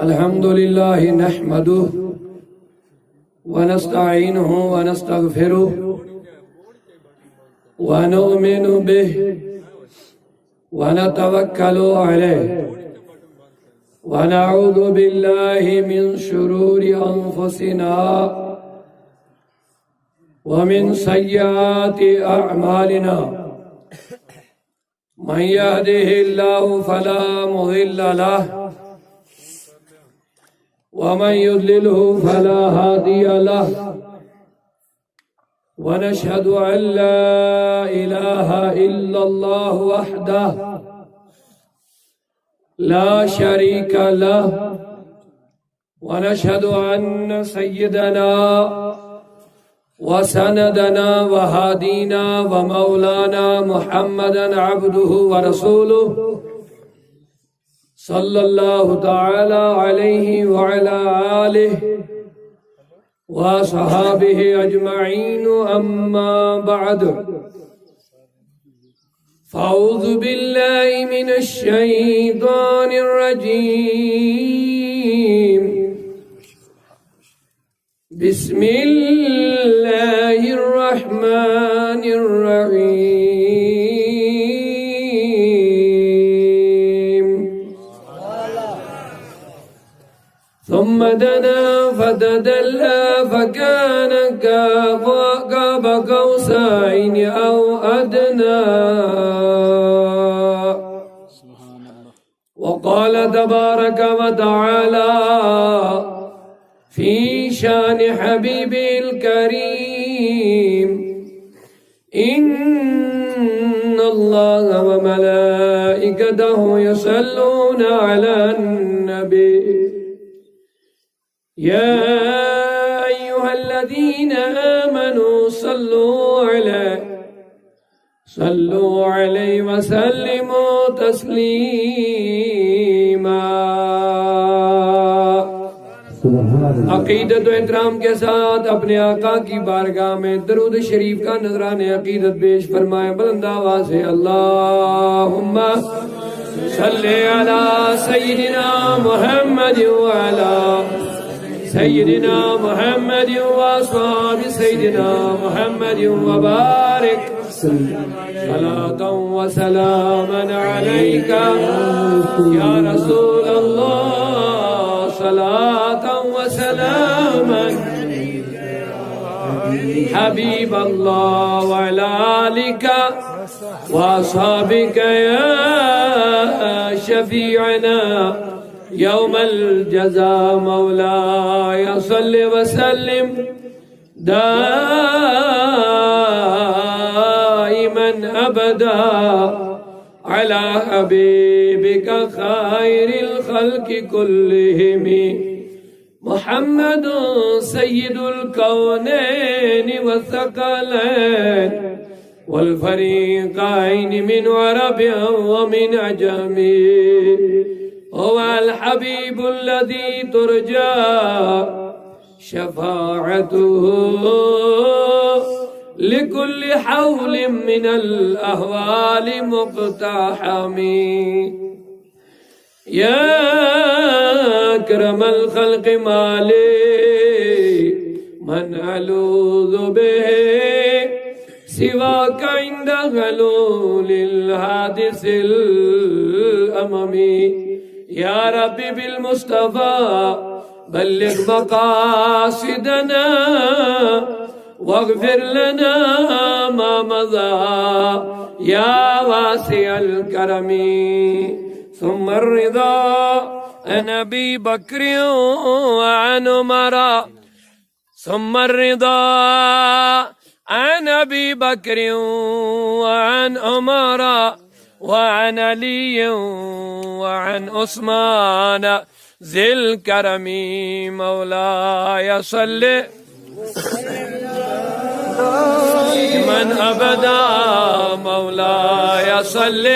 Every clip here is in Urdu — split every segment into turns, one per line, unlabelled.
الحمد لله نحمده ونستعينه ونستغفره ونؤمن به ونتوكل عليه ونعوذ بالله من شرور أنفسنا ومن سيئات أعمالنا من يهده الله فلا مضل له ومن يضلله فلا هادي له ونشهد أن لا إله إلا الله وحده لا شريك له ونشهد أن سيدنا وسندنا وهادينا ومولانا محمدا عبده ورسوله صلى الله تعالى عليه وعلى آله وصحابه أجمعين أما بعد فأعوذ بالله من الشيطان الرجيم بسم الله الرحمن الرحيم ثم دنا فتدلى فكان قاب قوسين أو أدنى وقال تبارك وتعالى في شان حبيبه الكريم إن الله وملائكته يصلون على النبي يا أيها الذين آمنوا صلوا عليه وسلموا تسليما عقیدت و احترام کے ساتھ اپنے آقا کی بارگاہ میں درود شریف کا نذران عقیدت پیش فرمائیں بلند آواز سے اللہم صلی علی سیدنا محمد وعلی سیدنا محمد واصحاب سیدنا محمد وبارک صلاة وسلاما علیک یا رسول اللہ صلاة وسلاما حبيب الله وعلى آلك وأصحابك يا شفيعنا يوم الجزاء مولاي صل وسلم دائما أبدا على حبيبك خير الخلق كلهم محمد سيد الكونين والثقلين والفريقين من عرب ومن عجم هو الحبيب الذي ترجى شفاعته لكل حول من الأهوال مقتحم يا أكرم الخلق مالي من ألوذ به سواك عند غلول الحادث الأممي يا ربي بالمصطفى بلغ مقاصدنا واغفر لنا ما مضى يا واسع الكرم ثم الرضا عن أبي بكر وعن عمر ثم الرضا عن أبي بكر وعن عمر وعن علي وعن عثمان ذي الكرم مولاي صل من أبدا مولاي صل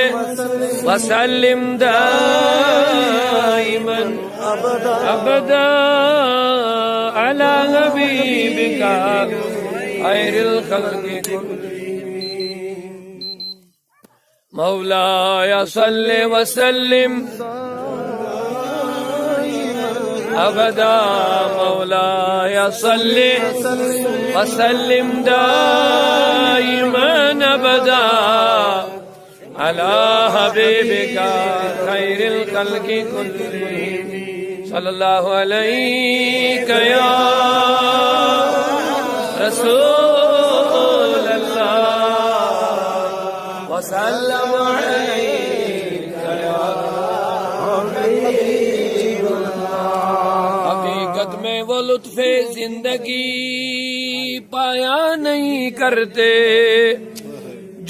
وسلم دائما أبدا على حبيبك خير الخلق كلهم مولاي صل وسلم أبدا مولاي صل وسلم دائما أبدا على حبيبك خير الخلق كلهم صلى الله عليك يا رسول الله وسلم عليك يا حبيب الله. حقیقت میں وہ لطف زندگی پایا نہیں کرتے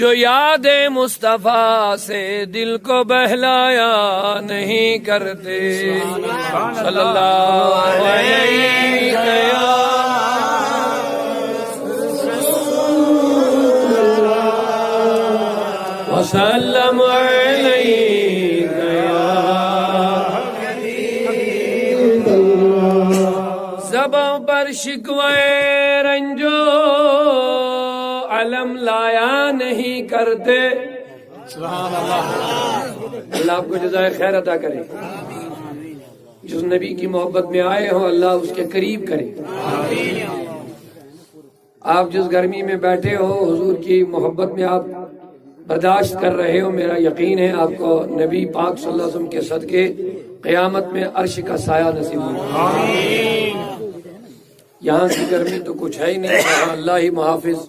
جو یاد مصطفیٰ سے دل کو بہلایا نہیں کرتے. صلی اللہ علیہ وسلم علیہ زباں پر شکوے رنجو علم لایا نہیں کرتے. سبحان اللہ. اللہ آپ کو جزائے خیر عطا کرے. جس نبی کی محبت میں آئے ہو اللہ اس کے قریب کرے. آپ جس گرمی میں بیٹھے ہو حضور کی محبت میں آپ برداشت کر رہے ہو. میرا یقین ہے آپ کو نبی پاک صلی اللہ علیہ وسلم کے صدقے قیامت میں عرش کا سایہ نصیب ہو. یہاں کی گرمی تو کچھ ہے ہی نہیں, اللہ ہی محافظ.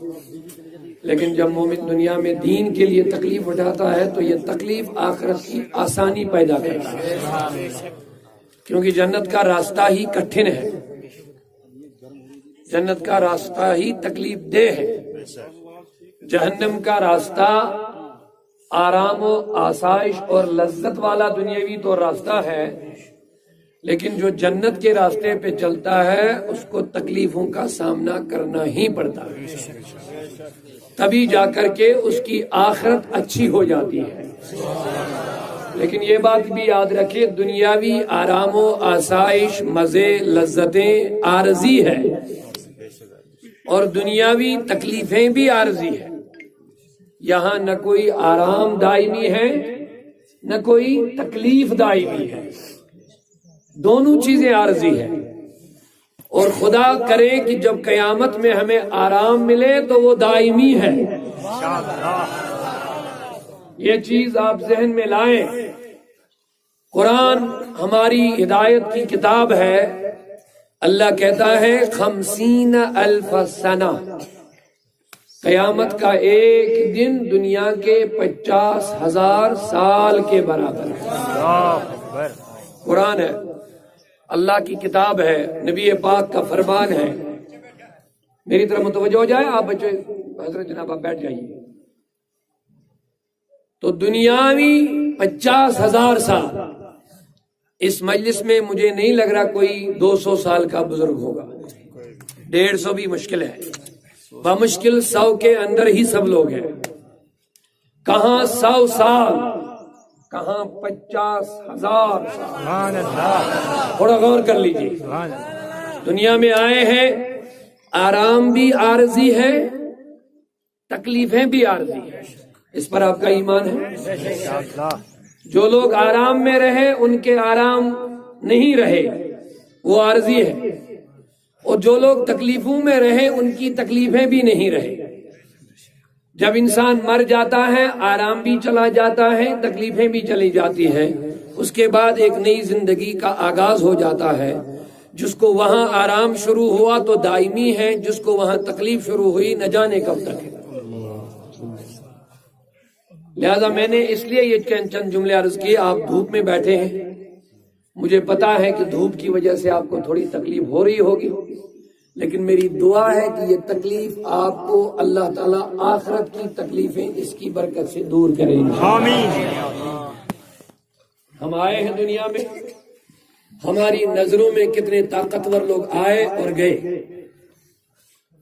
لیکن جب مومن دنیا میں دین کے لیے تکلیف اٹھاتا ہے تو یہ تکلیف آخرت کی آسانی پیدا کرتا ہے, کیونکہ جنت کا راستہ ہی کٹھن ہے, جنت کا راستہ ہی تکلیف دہ ہے. جہنم کا راستہ آرام و آسائش اور لذت والا دنیاوی تو راستہ ہے, لیکن جو جنت کے راستے پہ چلتا ہے اس کو تکلیفوں کا سامنا کرنا ہی پڑتا ہے, تبھی جا کر کے اس کی آخرت اچھی ہو جاتی ہے. لیکن یہ بات بھی یاد رکھے دنیاوی آرام و آسائش مزے لذتیں عارضی ہے اور دنیاوی تکلیفیں بھی عارضی ہے. یہاں نہ کوئی آرام دائمی ہے نہ کوئی تکلیف دائمی ہے, دونوں چیزیں عارضی ہیں. اور خدا کرے کہ جب قیامت میں ہمیں آرام ملے تو وہ دائمی ہے. یہ چیز آپ ذہن میں لائیں. قرآن ہماری ہدایت کی کتاب ہے. اللہ کہتا ہے 50,000 سنہ, قیامت کا ایک دن دنیا کے 50,000 سال کے برابر ہے. قرآن ہے, اللہ کی کتاب ہے, نبی پاک کا فرمان ہے. میری طرف متوجہ ہو جائے آپ بچے, حضرت جناب آپ بیٹھ جائیے. تو دنیاوی 50,000 سال, اس مجلس میں مجھے نہیں لگ رہا کوئی 200 سال کا بزرگ ہوگا, 150 بھی مشکل ہے, بمشکل 100 کے اندر ہی سب لوگ ہیں. کہاں 100 سال, کہاں 50,000 سال. تھوڑا غور کر لیجیے. دنیا میں آئے ہیں, آرام بھی عارضی ہے, تکلیفیں بھی عارضی ہیں. اس پر آپ کا ایمان ہے؟ جو لوگ آرام میں رہے ان کے آرام نہیں رہے, وہ عارضی ہے. اور جو لوگ تکلیفوں میں رہے ان کی تکلیفیں بھی نہیں رہے. جب انسان مر جاتا ہے آرام بھی چلا جاتا ہے, تکلیفیں بھی چلی جاتی ہیں. اس کے بعد ایک نئی زندگی کا آغاز ہو جاتا ہے. جس کو وہاں آرام شروع ہوا تو دائمی ہے, جس کو وہاں تکلیف شروع ہوئی نہ جانے کب تک ہے. لہذا میں نے اس لیے یہ چند جملے عرض کیے. آپ دھوپ میں بیٹھے ہیں, مجھے پتا ہے کہ دھوپ کی وجہ سے آپ کو تھوڑی تکلیف ہو رہی ہوگی, لیکن میری دعا ہے کہ یہ تکلیف آپ کو اللہ تعالیٰ آخرت کی تکلیفیں اس کی برکت سے دور کریں گے. آمین. ہم آئے ہیں دنیا میں, ہماری نظروں میں کتنے طاقتور لوگ آئے اور گئے,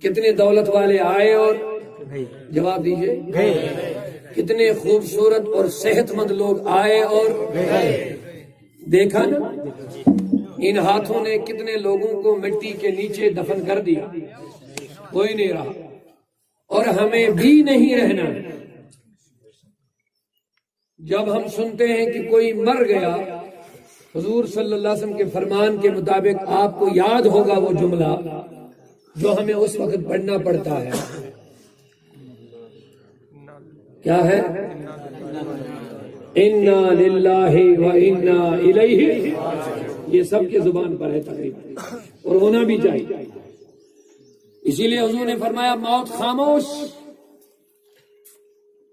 کتنے دولت والے آئے اور جواب دیجئے گئے, کتنے خوبصورت اور صحت مند لوگ آئے اور گئے. دیکھا نا, ان ہاتھوں نے کتنے لوگوں کو مٹی کے نیچے دفن کر دیا, کوئی نہیں رہا, اور ہمیں بھی نہیں رہنا. جب ہم سنتے ہیں کہ کوئی مر گیا، حضور صلی اللہ علیہ وسلم کے فرمان کے مطابق آپ کو یاد ہوگا وہ جملہ جو ہمیں اس وقت پڑھنا پڑتا ہے، کیا ہے؟ انا للہ و انا الیہ، یہ سب کے زبان پر ہے تقریباً، اور ہونا بھی چاہیے۔ اسی لیے حضور نے فرمایا موت خاموش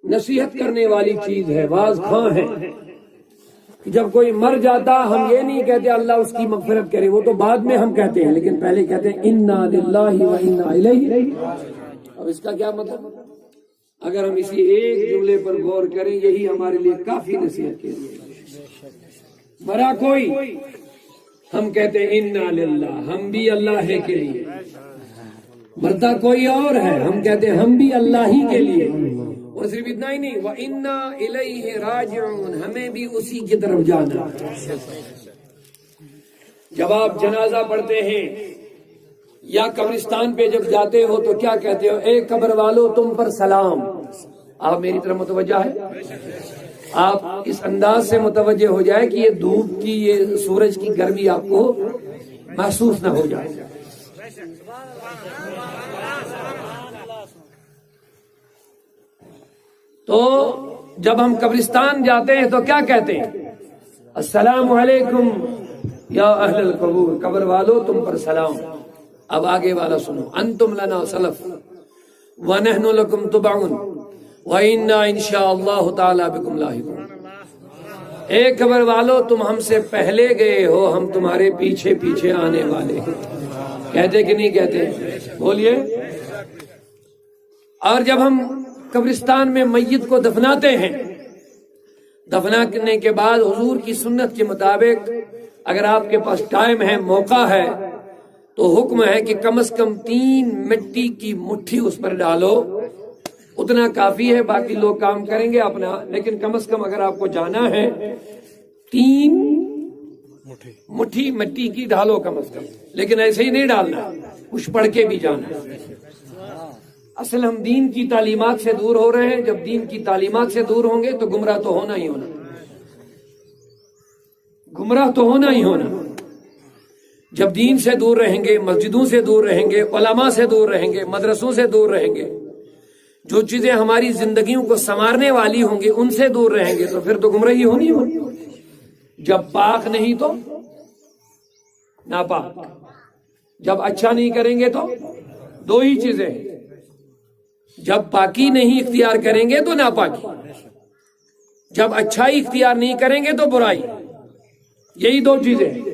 نصیحت کرنے والی چیز ہے، واز خواں ہے۔ جب کوئی مر جاتا ہم یہ نہیں کہتے اللہ اس کی مغفرت کرے، وہ تو بعد میں ہم کہتے ہیں، لیکن پہلے کہتے ہیں انا للہ و انا الیہ۔ اب اس کا کیا مطلب؟ اگر ہم اسی ایک جملے پر غور کریں یہی ہمارے لیے کافی نصیحت کے لیے۔ مرا کوئی ہم کہتے ہیں انا للہ، ہم بھی اللہ کے لیے۔ مرتا کوئی اور ہے ہم کہتے ہیں ہم بھی اللہ ہی کے لیے۔ اور صرف اتنا ہی نہیں، وَإِنَّا إِلَيْهِ رَاجِعُونَ، ہمیں بھی اسی کی طرف جانا۔ جب آپ جنازہ پڑھتے ہیں یا قبرستان پہ جب جاتے ہو تو کیا کہتے ہو؟ اے قبر والو تم پر سلام۔ آپ میری طرف متوجہ ہے؟ آپ اس انداز سے متوجہ ہو جائے کہ یہ دھوپ کی، یہ سورج کی گرمی آپ کو محسوس نہ ہو جائے۔ تو جب ہم قبرستان جاتے ہیں تو کیا کہتے ہیں؟ السلام علیکم یا اہل القبور، قبر والو تم پر سلام۔ اب آگے والا سنو، انتم لنا سلف ونحن لکم تبعون وإنا انشاء اللہ تعالی بکم لاحقون۔ اے قبر والو تم ہم سے پہلے گئے ہو، ہم تمہارے پیچھے پیچھے آنے والے ہیں۔ کہتے کہ نہیں کہتے؟ بولیے۔ اور جب ہم قبرستان میں میت کو دفناتے ہیں، دفنانے کے بعد حضور کی سنت کے مطابق اگر آپ کے پاس ٹائم ہے، موقع ہے، تو حکم ہے کہ کم از کم 3 مٹی کی مٹھی اس پر ڈالو۔ اتنا کافی ہے، باقی لوگ کام کریں گے اپنا، لیکن کم از کم اگر آپ کو جانا ہے 3 مٹھی مٹی کی ڈالو کم از کم، لیکن ایسے ہی نہیں ڈالنا، کچھ پڑھ کے بھی جانا۔ اصل ہم دین کی تعلیمات سے دور ہو رہے ہیں، جب دین کی تعلیمات سے دور ہوں گے تو گمراہ تو ہونا ہی ہونا، گمراہ تو ہونا ہی ہونا۔ جب دین سے دور رہیں گے، مسجدوں سے دور رہیں گے، علماء سے دور رہیں گے، مدرسوں سے دور رہیں گے، جو چیزیں ہماری زندگیوں کو سنوارنے والی ہوں گی ان سے دور رہیں گے، تو پھر تو گمراہی ہونی ہوگی۔ جب پاک نہیں تو ناپاک، جب اچھا نہیں کریں گے تو 2 ہی چیزیں ہیں، جب پاکی نہیں اختیار کریں گے تو ناپاکی، جب اچھائی اختیار نہیں کریں گے تو برائی، یہی 2 چیزیں ہیں۔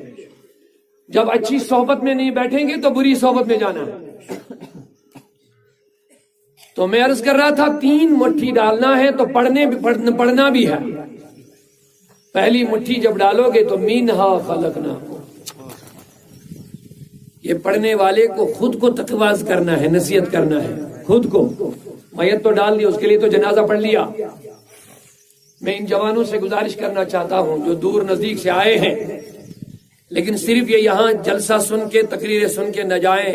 جب اچھی صحبت میں نہیں بیٹھیں گے تو بری صحبت میں جانا ہے۔ تو میں عرض کر رہا تھا 3 مٹھی ڈالنا ہے تو پڑھنا بھی ہے۔ پہلی مٹھی جب ڈالو گے تو مینہا خلقناکم، یہ پڑھنے والے کو خود کو تقواض کرنا ہے، نصیحت کرنا ہے خود کو۔ میت تو ڈال دی، اس کے لیے تو جنازہ پڑھ لیا۔ میں ان جوانوں سے گزارش کرنا چاہتا ہوں جو دور نزدیک سے آئے ہیں، لیکن صرف یہ یہاں جلسہ سن کے، تقریریں سن کے نہ جائیں،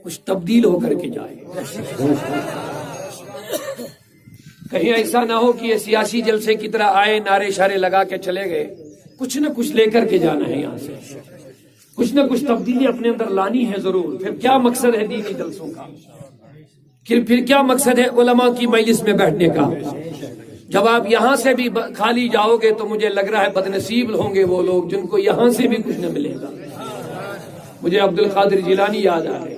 کچھ تبدیل ہو کر کے جائیں۔ کہیں ایسا نہ ہو کہ یہ سیاسی جلسے کی طرح آئے، نعرے شارے لگا کے چلے گئے۔ کچھ نہ کچھ لے کر کے جانا ہے یہاں سے، کچھ نہ کچھ تبدیلی اپنے اندر لانی ہے ضرور۔ پھر کیا مقصد ہے دینی جلسوں کا؟ پھر کیا مقصد ہے علماء کی مجلس میں بیٹھنے کا؟ جب آپ یہاں سے بھی خالی جاؤ گے تو مجھے لگ رہا ہے بدنصیب ہوں گے وہ لوگ جن کو یہاں سے بھی کچھ نہ ملے گا۔ مجھے عبد القادر جیلانی یاد آ رہے،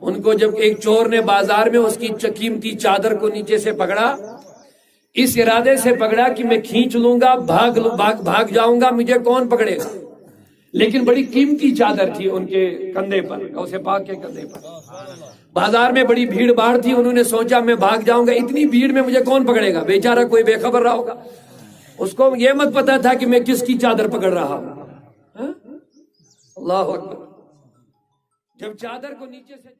ان کو جب ایک چور نے بازار میں اس کی قیمتی چادر کو نیچے سے پکڑا، اس ارادے سے پکڑا کہ میں کھینچ لوں گا، بھاگ جاؤں گا، مجھے کون پکڑے گا، لیکن بڑی قیمتی چادر تھی ان کے کندھے پر، اسے پاک کے کندھے پر۔ بازار میں بڑی بھیڑ باڑ تھی، انہوں نے سوچا میں بھاگ جاؤں گا، اتنی بھیڑ میں مجھے کون پکڑے گا، بیچارہ کوئی بے خبر رہا ہوگا، اس کو یہ مت پتا تھا کہ میں کس کی چادر پکڑ رہا ہوں۔ اللہ اکبر۔ جب چادر کو نیچے سے